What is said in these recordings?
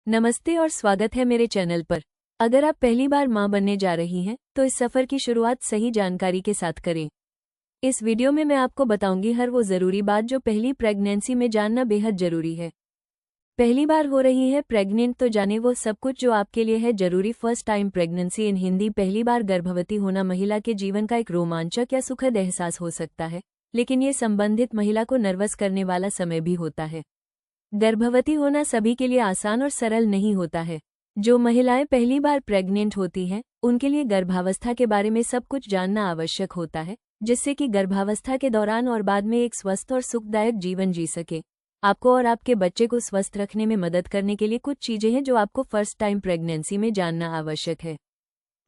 नमस्ते और स्वागत है मेरे चैनल पर। अगर आप पहली बार मां बनने जा रही हैं तो इस सफ़र की शुरुआत सही जानकारी के साथ करें। इस वीडियो में मैं आपको बताऊंगी हर वो ज़रूरी बात जो पहली प्रेगनेंसी में जानना बेहद ज़रूरी है। पहली बार हो रही है प्रेग्नेंट तो जाने वो सब कुछ जो आपके लिए है ज़रूरी। First time pregnancy in Hindi. पहली बार गर्भवती होना महिला के जीवन का एक रोमांचक या सुखद एहसास हो सकता है, लेकिन ये संबंधित महिला को नर्वस करने वाला समय भी होता है। गर्भवती होना सभी के लिए आसान और सरल नहीं होता है। जो महिलाएं पहली बार प्रेग्नेंट होती हैं, उनके लिए गर्भावस्था के बारे में सब कुछ जानना आवश्यक होता है, जिससे कि गर्भावस्था के दौरान और बाद में एक स्वस्थ और सुखदायक जीवन जी सके। आपको और आपके बच्चे को स्वस्थ रखने में मदद करने के लिए कुछ चीजें हैं जो आपको फर्स्ट टाइम प्रेगनेंसी में जानना आवश्यक है।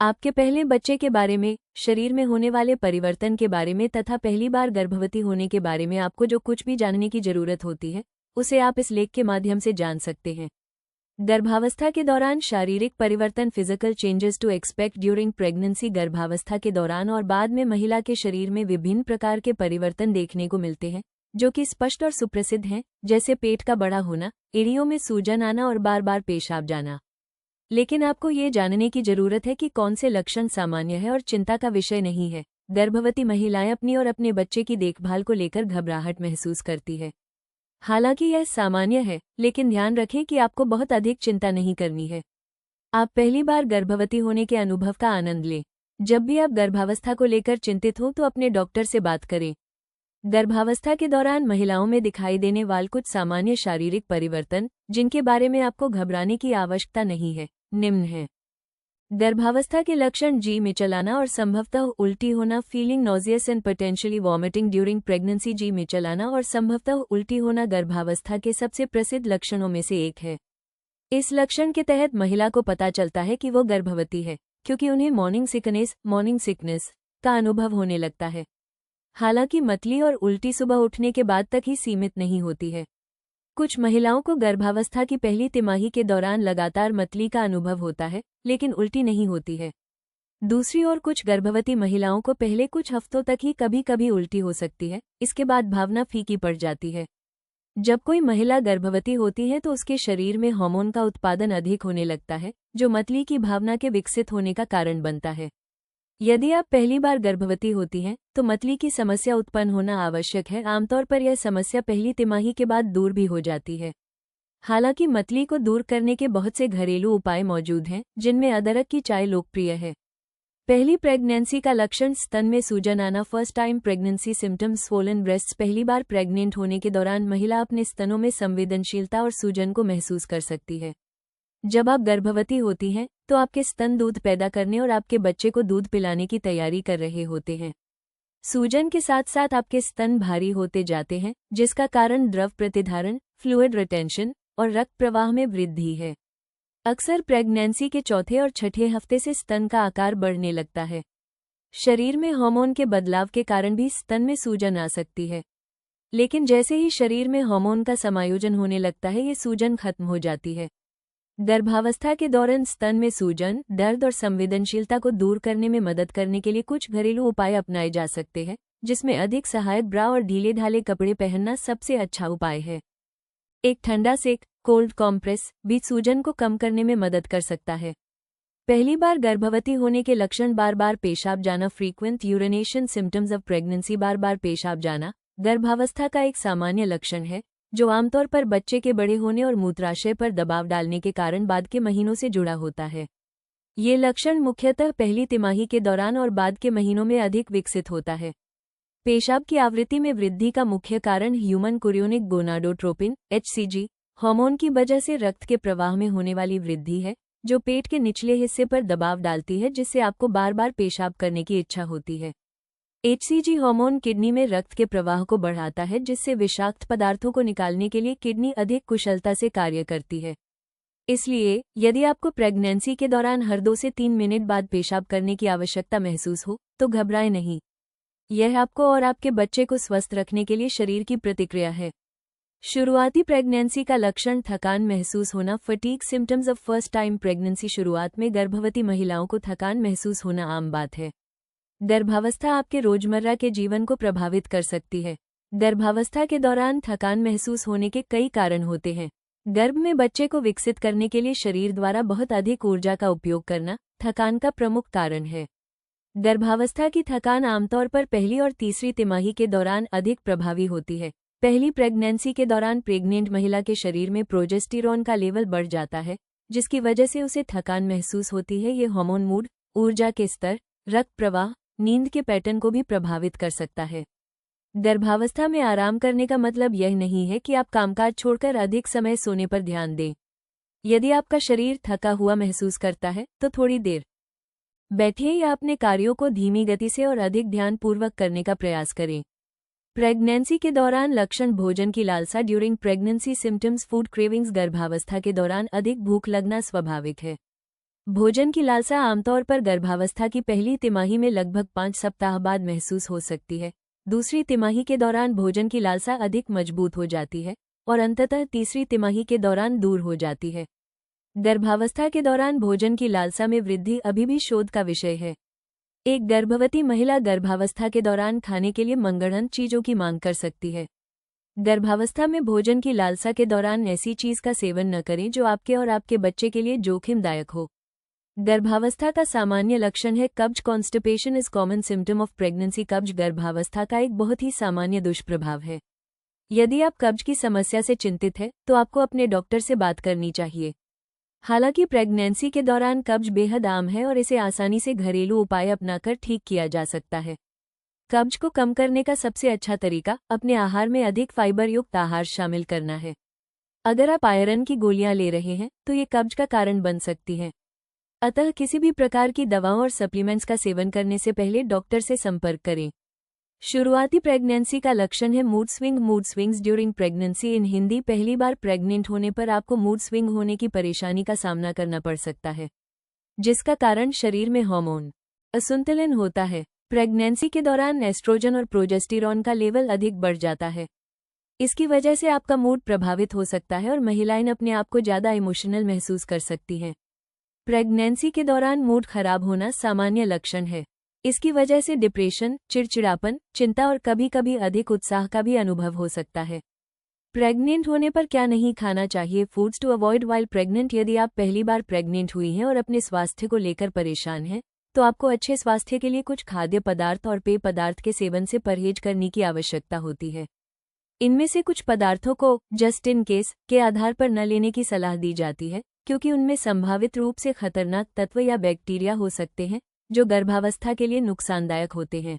आपके पहले बच्चे के बारे में, शरीर में होने वाले परिवर्तन के बारे में तथा पहली बार गर्भवती होने के बारे में आपको जो कुछ भी जानने की जरूरत होती है, उसे आप इस लेख के माध्यम से जान सकते हैं। गर्भावस्था के दौरान शारीरिक परिवर्तन। Physical changes to expect during pregnancy. गर्भावस्था के दौरान और बाद में महिला के शरीर में विभिन्न प्रकार के परिवर्तन देखने को मिलते हैं, जो कि स्पष्ट और सुप्रसिद्ध हैं, जैसे पेट का बड़ा होना, एड़ियों में सूजन आना और बार बार पेशाब जाना। लेकिन आपको ये जानने की जरूरत है कि कौन से लक्षण सामान्य है और चिंता का विषय नहीं है। गर्भवती महिलाएं अपनी और अपने बच्चे की देखभाल को लेकर घबराहट महसूस करती है। हालांकि यह सामान्य है, लेकिन ध्यान रखें कि आपको बहुत अधिक चिंता नहीं करनी है। आप पहली बार गर्भवती होने के अनुभव का आनंद लें। जब भी आप गर्भावस्था को लेकर चिंतित हो तो अपने डॉक्टर से बात करें। गर्भावस्था के दौरान महिलाओं में दिखाई देने वाले कुछ सामान्य शारीरिक परिवर्तन, जिनके बारे में आपको घबराने की आवश्यकता नहीं है, निम्न हैं। गर्भावस्था के लक्षण: जी मिचलाना और संभवतः उल्टी होना। Feeling nauseous and potentially vomiting during pregnancy. जी मिचलाना और संभवतः उल्टी होना गर्भावस्था के सबसे प्रसिद्ध लक्षणों में से एक है। इस लक्षण के तहत महिला को पता चलता है कि वो गर्भवती है, क्योंकि उन्हें मॉर्निंग सिकनेस का अनुभव होने लगता है। हालांकि मतली और उल्टी सुबह उठने के बाद तक ही सीमित नहीं होती है। कुछ महिलाओं को गर्भावस्था की पहली तिमाही के दौरान लगातार मतली का अनुभव होता है, लेकिन उल्टी नहीं होती है। दूसरी ओर कुछ गर्भवती महिलाओं को पहले कुछ हफ्तों तक ही कभी कभी उल्टी हो सकती है, इसके बाद भावना फीकी पड़ जाती है। जब कोई महिला गर्भवती होती है तो उसके शरीर में हार्मोन का उत्पादन अधिक होने लगता है, जो मतली की भावना के विकसित होने का कारण बनता है। यदि आप पहली बार गर्भवती होती हैं, तो मतली की समस्या उत्पन्न होना आवश्यक है। आमतौर पर यह समस्या पहली तिमाही के बाद दूर भी हो जाती है। हालांकि मतली को दूर करने के बहुत से घरेलू उपाय मौजूद हैं, जिनमें अदरक की चाय लोकप्रिय है। पहली प्रेगनेंसी का लक्षण: स्तन में सूजन आना। First time pregnancy symptoms: swollen breasts. पहली बार प्रेग्नेंट होने के दौरान महिला अपने स्तनों में संवेदनशीलता और सूजन को महसूस कर सकती है। जब आप गर्भवती होती हैं, तो आपके स्तन दूध पैदा करने और आपके बच्चे को दूध पिलाने की तैयारी कर रहे होते हैं। सूजन के साथ साथ आपके स्तन भारी होते जाते हैं, जिसका कारण द्रव प्रतिधारण, फ्लूइड रिटेंशन और रक्त प्रवाह में वृद्धि है। अक्सर प्रेगनेंसी के चौथे और छठे हफ्ते से स्तन का आकार बढ़ने लगता है। शरीर में हार्मोन के बदलाव के कारण भी स्तन में सूजन आ सकती है, लेकिन जैसे ही शरीर में हार्मोन का समायोजन होने लगता है, ये सूजन खत्म हो जाती है। गर्भावस्था के दौरान स्तन में सूजन, दर्द और संवेदनशीलता को दूर करने में मदद करने के लिए कुछ घरेलू उपाय अपनाए जा सकते हैं, जिसमें अधिक सहायक ब्रा और ढीले ढाले कपड़े पहनना सबसे अच्छा उपाय है। एक ठंडा सेक, कोल्ड कॉम्प्रेस, भी सूजन को कम करने में मदद कर सकता है। पहली बार गर्भवती होने के लक्षण: बार बार पेशाब जाना। Frequent urination symptoms of pregnancy. बार बार पेशाब जाना गर्भावस्था का एक सामान्य लक्षण है, जो आमतौर पर बच्चे के बड़े होने और मूत्राशय पर दबाव डालने के कारण बाद के महीनों से जुड़ा होता है। ये लक्षण मुख्यतः पहली तिमाही के दौरान और बाद के महीनों में अधिक विकसित होता है। पेशाब की आवृत्ति में वृद्धि का मुख्य कारण human chorionic gonadotropin (HCG) hormone की वजह से रक्त के प्रवाह में होने वाली वृद्धि है, जो पेट के निचले हिस्से पर दबाव डालती है, जिससे आपको बार बार पेशाब करने की इच्छा होती है। HCG हार्मोन किडनी में रक्त के प्रवाह को बढ़ाता है, जिससे विषाक्त पदार्थों को निकालने के लिए किडनी अधिक कुशलता से कार्य करती है। इसलिए यदि आपको प्रेगनेंसी के दौरान हर 2 से 3 मिनट बाद पेशाब करने की आवश्यकता महसूस हो, तो घबराएं नहीं। यह आपको और आपके बच्चे को स्वस्थ रखने के लिए शरीर की प्रतिक्रिया है। शुरुआती प्रेगनेंसी का लक्षण: थकान महसूस होना। Fatigue symptoms of first time pregnancy. शुरुआत में गर्भवती महिलाओं को थकान महसूस होना आम बात है। गर्भावस्था आपके रोजमर्रा के जीवन को प्रभावित कर सकती है। गर्भावस्था के दौरान थकान महसूस होने के कई कारण होते हैं, गर्भ में बच्चे को विकसित करने के लिए शरीर द्वारा बहुत अधिक ऊर्जा का उपयोग करना थकान का प्रमुख कारण है। गर्भावस्था की थकान आमतौर पर पहली और तीसरी तिमाही के दौरान अधिक प्रभावी होती है। पहली प्रेगनेंसी के दौरान प्रेग्नेंट महिला के शरीर में प्रोजेस्टेरॉन का लेवल बढ़ जाता है, जिसकी वजह से उसे थकान महसूस होती है। ये हार्मोन मूड, ऊर्जा के स्तर, रक्त प्रवाह, नींद के पैटर्न को भी प्रभावित कर सकता है। गर्भावस्था में आराम करने का मतलब यह नहीं है कि आप कामकाज छोड़कर अधिक समय सोने पर ध्यान दें। यदि आपका शरीर थका हुआ महसूस करता है तो थोड़ी देर बैठिए या अपने कार्यों को धीमी गति से और अधिक ध्यानपूर्वक करने का प्रयास करें। प्रेगनेंसी के दौरान लक्षण भोजन की लालसा during pregnancy symptoms food cravings गर्भावस्था के दौरान अधिक भूख लगना स्वाभाविक है। भोजन की लालसा आमतौर पर गर्भावस्था की पहली तिमाही में लगभग 5 सप्ताह बाद महसूस हो सकती है। दूसरी तिमाही के दौरान भोजन की लालसा अधिक मजबूत हो जाती है और अंततः तीसरी तिमाही के दौरान दूर हो जाती है। गर्भावस्था के दौरान भोजन की लालसा में वृद्धि अभी भी शोध का विषय है। एक गर्भवती महिला गर्भावस्था के दौरान खाने के लिए मनगढ़ंत चीजों की मांग कर सकती है। गर्भावस्था में भोजन की लालसा के दौरान ऐसी चीज का सेवन न करें जो आपके और आपके बच्चे के लिए जोखिमदायक हो। गर्भावस्था का सामान्य लक्षण है कब्ज। Constipation is common symptom of pregnancy. कब्ज गर्भावस्था का एक बहुत ही सामान्य दुष्प्रभाव है। यदि आप कब्ज की समस्या से चिंतित हैं, तो आपको अपने डॉक्टर से बात करनी चाहिए। हालांकि प्रेगनेंसी के दौरान कब्ज बेहद आम है और इसे आसानी से घरेलू उपाय अपनाकर ठीक किया जा सकता है। कब्ज को कम करने का सबसे अच्छा तरीका अपने आहार में अधिक फाइबर युक्त आहार शामिल करना है। अगर आप आयरन की गोलियां ले रहे हैं तो ये कब्ज का कारण बन सकती हैं। अतः किसी भी प्रकार की दवाओं और सप्लीमेंट्स का सेवन करने से पहले डॉक्टर से संपर्क करें। शुरुआती प्रेगनेंसी का लक्षण है mood swing. Mood swings during pregnancy in Hindi. पहली बार प्रेग्नेंट होने पर आपको मूड स्विंग होने की परेशानी का सामना करना पड़ सकता है, जिसका कारण शरीर में हार्मोन असंतुलन होता है। प्रेगनेंसी के दौरान एस्ट्रोजन और प्रोजेस्टेरॉन का लेवल अधिक बढ़ जाता है। इसकी वजह से आपका मूड प्रभावित हो सकता है और महिलाएं अपने आप को ज्यादा इमोशनल महसूस कर सकती हैं। प्रेगनेंसी के दौरान मूड खराब होना सामान्य लक्षण है। इसकी वजह से डिप्रेशन, चिड़चिड़ापन, चिंता और कभी कभी अधिक उत्साह का भी अनुभव हो सकता है। प्रेग्नेंट होने पर क्या नहीं खाना चाहिए? Foods to avoid while pregnant. यदि आप पहली बार प्रेग्नेंट हुई हैं और अपने स्वास्थ्य को लेकर परेशान हैं, तो आपको अच्छे स्वास्थ्य के लिए कुछ खाद्य पदार्थ और पेय पदार्थ के सेवन से परहेज करने की आवश्यकता होती है। इनमें से कुछ पदार्थों को जस्ट इन केस के आधार पर न लेने की सलाह दी जाती है, क्योंकि उनमें संभावित रूप से खतरनाक तत्व या बैक्टीरिया हो सकते हैं जो गर्भावस्था के लिए नुकसानदायक होते हैं।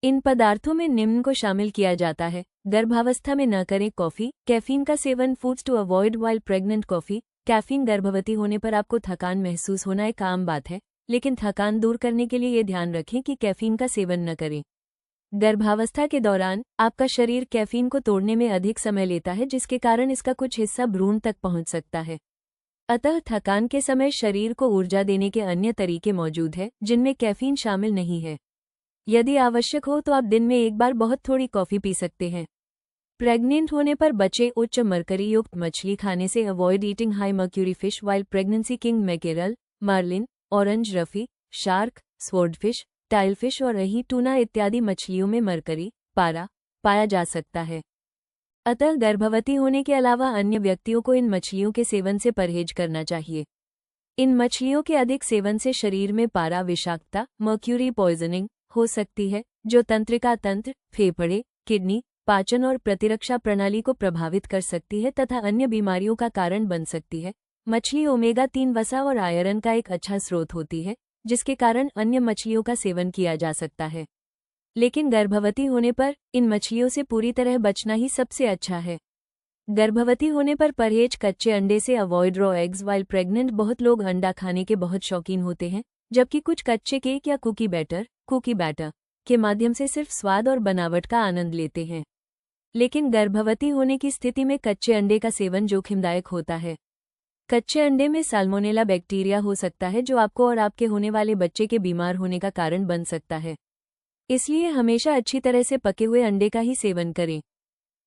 इन पदार्थों में निम्न को शामिल किया जाता है। गर्भावस्था में न करें कॉफी, कैफीन का सेवन। Foods to avoid while pregnant. Coffee, caffeine. गर्भवती होने पर आपको थकान महसूस होना एक आम बात है, लेकिन थकान दूर करने के लिए ये ध्यान रखें कि कैफीन का सेवन न करें। गर्भावस्था के दौरान आपका शरीर कैफीन को तोड़ने में अधिक समय लेता है, जिसके कारण इसका कुछ हिस्सा भ्रूण तक पहुंच सकता है। अतः थकान के समय शरीर को ऊर्जा देने के अन्य तरीके मौजूद हैं जिनमें कैफीन शामिल नहीं है। यदि आवश्यक हो तो आप दिन में एक बार बहुत थोड़ी कॉफी पी सकते हैं। प्रेग्नेंट होने पर बचे उच्च मरकरी युक्त मछली खाने से avoid eating high mercury fish while pregnancy. King mackerel, marlin, orange roughy, shark, swordfish, tilefish और रही टूना इत्यादि मछलियों में मरकरी, पारा पाया जा सकता है। अतः गर्भवती होने के अलावा अन्य व्यक्तियों को इन मछलियों के सेवन से परहेज करना चाहिए। इन मछलियों के अधिक सेवन से शरीर में पारा विषाक्तता, मर्क्यूरी पॉइजनिंग हो सकती है, जो तंत्रिका तंत्र, फेफड़े, किडनी, पाचन और प्रतिरक्षा प्रणाली को प्रभावित कर सकती है तथा अन्य बीमारियों का कारण बन सकती है। मछली ओमेगा 3 वसा और आयरन का एक अच्छा स्रोत होती है, जिसके कारण अन्य मछलियों का सेवन किया जा सकता है। लेकिन गर्भवती होने पर इन मछलियों से पूरी तरह बचना ही सबसे अच्छा है। गर्भवती होने पर परहेज। कच्चे अंडे से avoid raw eggs while pregnant. बहुत लोग अंडा खाने के बहुत शौकीन होते हैं, जबकि कुछ कच्चे केक या कुकी बैटर के माध्यम से सिर्फ स्वाद और बनावट का आनंद लेते हैं। लेकिन गर्भवती होने की स्थिति में कच्चे अंडे का सेवन जोखिमदायक होता है। कच्चे अंडे में साल्मोनेला बैक्टीरिया हो सकता है, जो आपको और आपके होने वाले बच्चे के बीमार होने का कारण बन सकता है। इसलिए हमेशा अच्छी तरह से पके हुए अंडे का ही सेवन करें।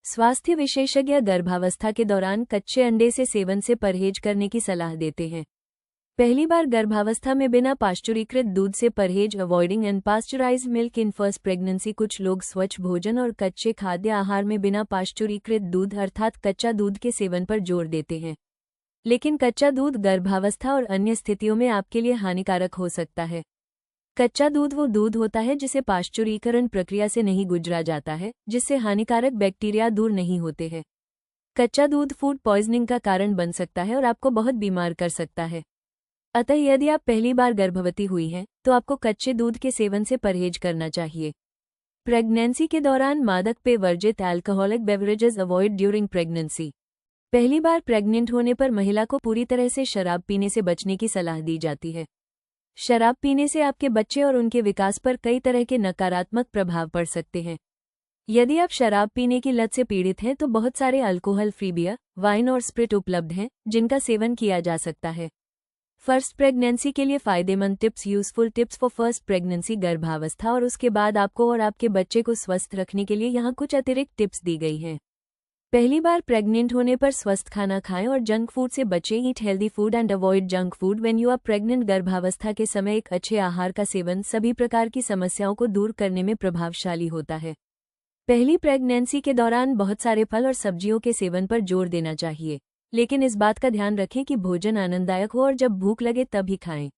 स्वास्थ्य विशेषज्ञ गर्भावस्था के दौरान कच्चे अंडे से सेवन से परहेज करने की सलाह देते हैं। पहली बार गर्भावस्था में बिना पाश्चुरीकृत दूध से परहेज, avoiding unpasteurised milk in first pregnancy. कुछ लोग स्वच्छ भोजन और कच्चे खाद्य आहार में बिना पाश्चुरीकृत दूध अर्थात कच्चा दूध के सेवन पर जोर देते हैं। लेकिन कच्चा दूध गर्भावस्था और अन्य स्थितियों में आपके लिए हानिकारक हो सकता है। कच्चा दूध वो दूध होता है जिसे पाश्चुरीकरण प्रक्रिया से नहीं गुजरा जाता है, जिससे हानिकारक बैक्टीरिया दूर नहीं होते हैं। कच्चा दूध फूड पॉइजनिंग का कारण बन सकता है और आपको बहुत बीमार कर सकता है। अतः यदि आप पहली बार गर्भवती हुई हैं, तो आपको कच्चे दूध के सेवन से परहेज करना चाहिए। प्रेगनेंसी के दौरान मादक पेय वर्जित, alcoholic beverages avoid during pregnancy. पहली बार प्रेग्नेंट होने पर महिला को पूरी तरह से शराब पीने से बचने की सलाह दी जाती है। शराब पीने से आपके बच्चे और उनके विकास पर कई तरह के नकारात्मक प्रभाव पड़ सकते हैं। यदि आप शराब पीने की लत से पीड़ित हैं तो बहुत सारे अल्कोहल फ्री बियर, वाइन और स्प्रिट उपलब्ध हैं जिनका सेवन किया जा सकता है। फर्स्ट प्रेगनेंसी के लिए फायदेमंद tips, useful tips for first pregnancy. गर्भावस्था और उसके बाद आपको और आपके बच्चे को स्वस्थ रखने के लिए यहाँ कुछ अतिरिक्त टिप्स दी गई हैं। पहली बार प्रेग्नेंट होने पर स्वस्थ खाना खाएं और जंक फूड से बचें। Eat healthy food and avoid junk food when you are pregnant. गर्भावस्था के समय एक अच्छे आहार का सेवन सभी प्रकार की समस्याओं को दूर करने में प्रभावशाली होता है। पहली प्रेगनेंसी के दौरान बहुत सारे फल और सब्जियों के सेवन पर जोर देना चाहिए, लेकिन इस बात का ध्यान रखें कि भोजन आनंददायक हो और जब भूख लगे तभी खाएं।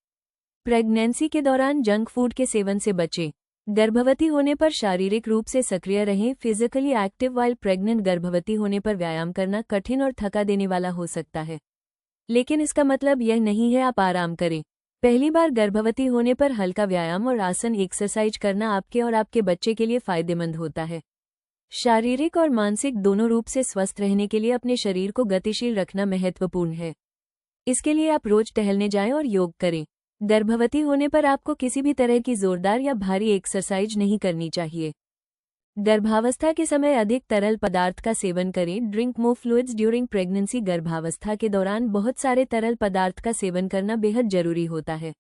प्रेगनेंसी के दौरान जंक फूड के सेवन से बचें। गर्भवती होने पर शारीरिक रूप से सक्रिय रहें। Physically active while pregnant. गर्भवती होने पर व्यायाम करना कठिन और थका देने वाला हो सकता है, लेकिन इसका मतलब यह नहीं है आप आराम करें। पहली बार गर्भवती होने पर हल्का व्यायाम और आसन एक्सरसाइज करना आपके और आपके बच्चे के लिए फायदेमंद होता है। शारीरिक और मानसिक दोनों रूप से स्वस्थ रहने के लिए अपने शरीर को गतिशील रखना महत्वपूर्ण है। इसके लिए आप रोज टहलने जाएं और योग करें। गर्भवती होने पर आपको किसी भी तरह की जोरदार या भारी एक्सरसाइज नहीं करनी चाहिए। गर्भावस्था के समय अधिक तरल पदार्थ का सेवन करें। Drink more fluids during pregnancy. गर्भावस्था के दौरान बहुत सारे तरल पदार्थ का सेवन करना बेहद जरूरी होता है।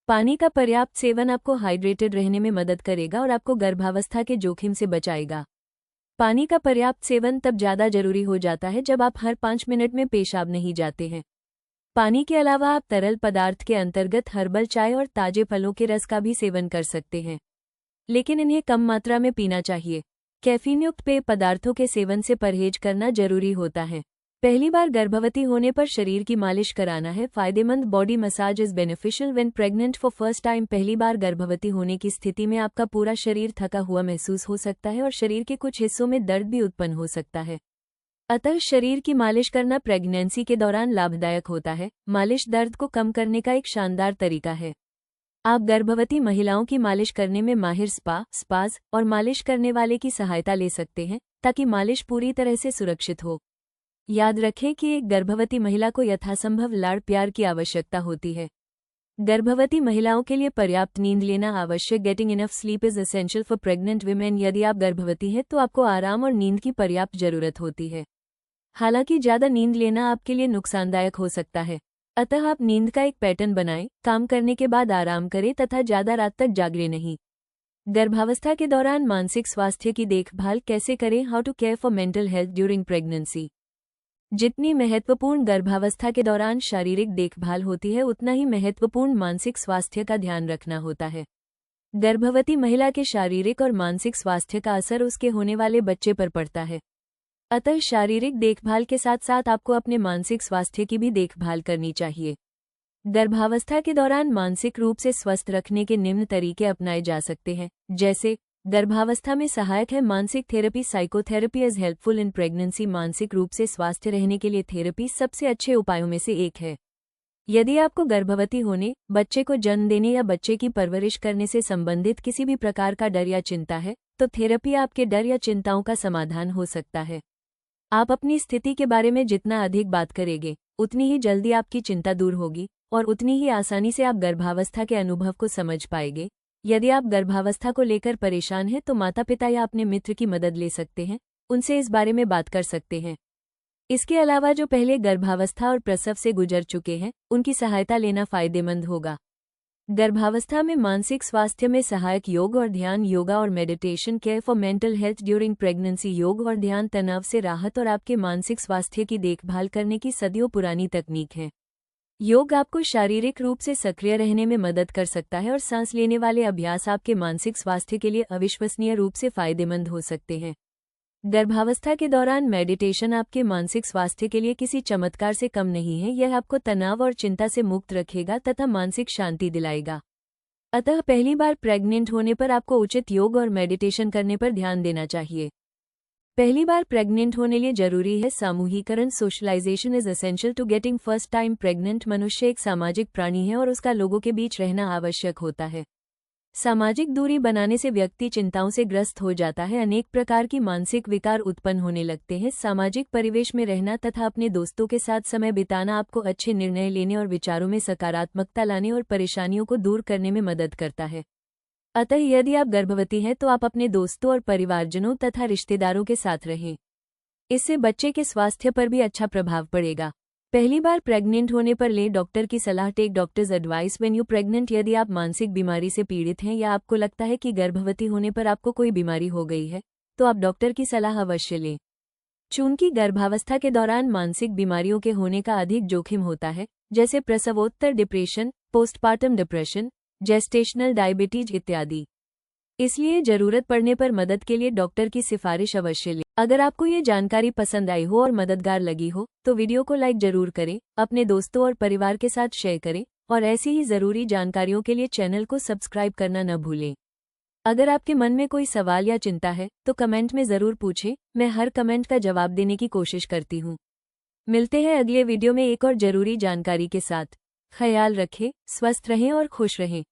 पानी का पर्याप्त सेवन आपको हाइड्रेटेड रहने में मदद करेगा और आपको गर्भावस्था के जोखिम से बचाएगा। पानी का पर्याप्त सेवन तब ज्यादा जरूरी हो जाता है जब आप हर 5 मिनट में पेशाब नहीं जाते हैं। पानी के अलावा आप तरल पदार्थ के अंतर्गत हर्बल चाय और ताजे फलों के रस का भी सेवन कर सकते हैं, लेकिन इन्हें कम मात्रा में पीना चाहिए। कैफीन युक्त पेय पदार्थों के सेवन से परहेज करना जरूरी होता है। पहली बार गर्भवती होने पर शरीर की मालिश कराना है। फायदेमंद body massage is beneficial when pregnant for first time. पहली बार गर्भवती होने की स्थिति में आपका पूरा शरीर थका हुआ महसूस हो सकता है और शरीर के कुछ हिस्सों में दर्द भी उत्पन्न हो सकता है। अतः शरीर की मालिश करना प्रेगनेंसी के दौरान लाभदायक होता है। मालिश दर्द को कम करने का एक शानदार तरीका है। आप गर्भवती महिलाओं की मालिश करने में माहिर स्पाज और मालिश करने वाले की सहायता ले सकते हैं ताकि मालिश पूरी तरह से सुरक्षित हो। याद रखें कि एक गर्भवती महिला को यथासंभव लाड़ प्यार की आवश्यकता होती है। गर्भवती महिलाओं के लिए पर्याप्त नींद लेना आवश्यक। Getting enough sleep is essential for pregnant women. यदि आप गर्भवती हैं तो आपको आराम और नींद की पर्याप्त जरूरत होती है। हालांकि ज्यादा नींद लेना आपके लिए नुकसानदायक हो सकता है, अतः आप नींद का एक पैटर्न बनाएं। काम करने के बाद आराम करें तथा ज्यादा रात तक जागें नहीं। गर्भावस्था के दौरान मानसिक स्वास्थ्य की देखभाल कैसे करें। How to care for mental health during pregnancy. जितनी महत्वपूर्ण गर्भावस्था के दौरान शारीरिक देखभाल होती है, उतना ही महत्वपूर्ण मानसिक स्वास्थ्य का ध्यान रखना होता है। गर्भवती महिला के शारीरिक और मानसिक स्वास्थ्य का असर उसके होने वाले बच्चे पर पड़ता है। अतः शारीरिक देखभाल के साथ साथ आपको अपने मानसिक स्वास्थ्य की भी देखभाल करनी चाहिए। गर्भावस्था के दौरान मानसिक रूप से स्वस्थ रखने के निम्न तरीके अपनाए जा सकते हैं, जैसे गर्भावस्था में सहायक है मानसिक therapy. Psychotherapy is helpful in pregnancy. मानसिक रूप से स्वस्थ रहने के लिए थेरेपी सबसे अच्छे उपायों में से एक है। यदि आपको गर्भवती होने, बच्चे को जन्म देने या बच्चे की परवरिश करने से संबंधित किसी भी प्रकार का डर या चिंता है, तो थेरेपी आपके डर या चिंताओं का समाधान हो सकता है। आप अपनी स्थिति के बारे में जितना अधिक बात करेंगे, उतनी ही जल्दी आपकी चिंता दूर होगी और उतनी ही आसानी से आप गर्भावस्था के अनुभव को समझ पाएंगे। यदि आप गर्भावस्था को लेकर परेशान हैं तो माता पिता या अपने मित्र की मदद ले सकते हैं, उनसे इस बारे में बात कर सकते हैं। इसके अलावा जो पहले गर्भावस्था और प्रसव से गुजर चुके हैं, उनकी सहायता लेना फायदेमंद होगा। गर्भावस्था में मानसिक स्वास्थ्य में सहायक योग और ध्यान। योगा और meditation care for mental health during pregnancy. योग और ध्यान तनाव से राहत और आपके मानसिक स्वास्थ्य की देखभाल करने की सदियों पुरानी तकनीक है। योग आपको शारीरिक रूप से सक्रिय रहने में मदद कर सकता है और सांस लेने वाले अभ्यास आपके मानसिक स्वास्थ्य के लिए अविश्वसनीय रूप से फायदेमंद हो सकते हैं। गर्भावस्था के दौरान मेडिटेशन आपके मानसिक स्वास्थ्य के लिए किसी चमत्कार से कम नहीं है। यह आपको तनाव और चिंता से मुक्त रखेगा तथा मानसिक शांति दिलाएगा। अतः पहली बार प्रेग्नेंट होने पर आपको उचित योग और मेडिटेशन करने पर ध्यान देना चाहिए। पहली बार प्रेग्नेंट होने लिए जरूरी है सामूहिकरण। Socialisation is essential to getting first time pregnant. मनुष्य एक सामाजिक प्राणी है और उसका लोगों के बीच रहना आवश्यक होता है। सामाजिक दूरी बनाने से व्यक्ति चिंताओं से ग्रस्त हो जाता है। अनेक प्रकार की मानसिक विकार उत्पन्न होने लगते हैं। सामाजिक परिवेश में रहना तथा अपने दोस्तों के साथ समय बिताना आपको अच्छे निर्णय लेने और विचारों में सकारात्मकता लाने और परेशानियों को दूर करने में मदद करता है। अतः यदि आप गर्भवती हैं तो आप अपने दोस्तों और परिवारजनों तथा रिश्तेदारों के साथ रहें। इससे बच्चे के स्वास्थ्य पर भी अच्छा प्रभाव पड़ेगा। पहली बार प्रेग्नेंट होने पर ले डॉक्टर की सलाह। Take doctor's advice when you pregnant. यदि आप मानसिक बीमारी से पीड़ित हैं या आपको लगता है कि गर्भवती होने पर आपको कोई बीमारी हो गई है, तो आप डॉक्टर की सलाह अवश्य लें। चूंकि गर्भावस्था के दौरान मानसिक बीमारियों के होने का अधिक जोखिम होता है, जैसे प्रसवोत्तर depression, postpartum depression, gestational diabetes इत्यादि। इसलिए जरूरत पड़ने पर मदद के लिए डॉक्टर की सिफारिश अवश्य लें। अगर आपको ये जानकारी पसंद आई हो और मददगार लगी हो तो वीडियो को लाइक जरूर करें, अपने दोस्तों और परिवार के साथ शेयर करें और ऐसी ही जरूरी जानकारियों के लिए चैनल को सब्सक्राइब करना न भूलें। अगर आपके मन में कोई सवाल या चिंता है तो कमेंट में जरूर पूछें। मैं हर कमेंट का जवाब देने की कोशिश करती हूँ। मिलते हैं अगले वीडियो में एक और जरूरी जानकारी के साथ। ख्याल रखें, स्वस्थ रहें और खुश रहें।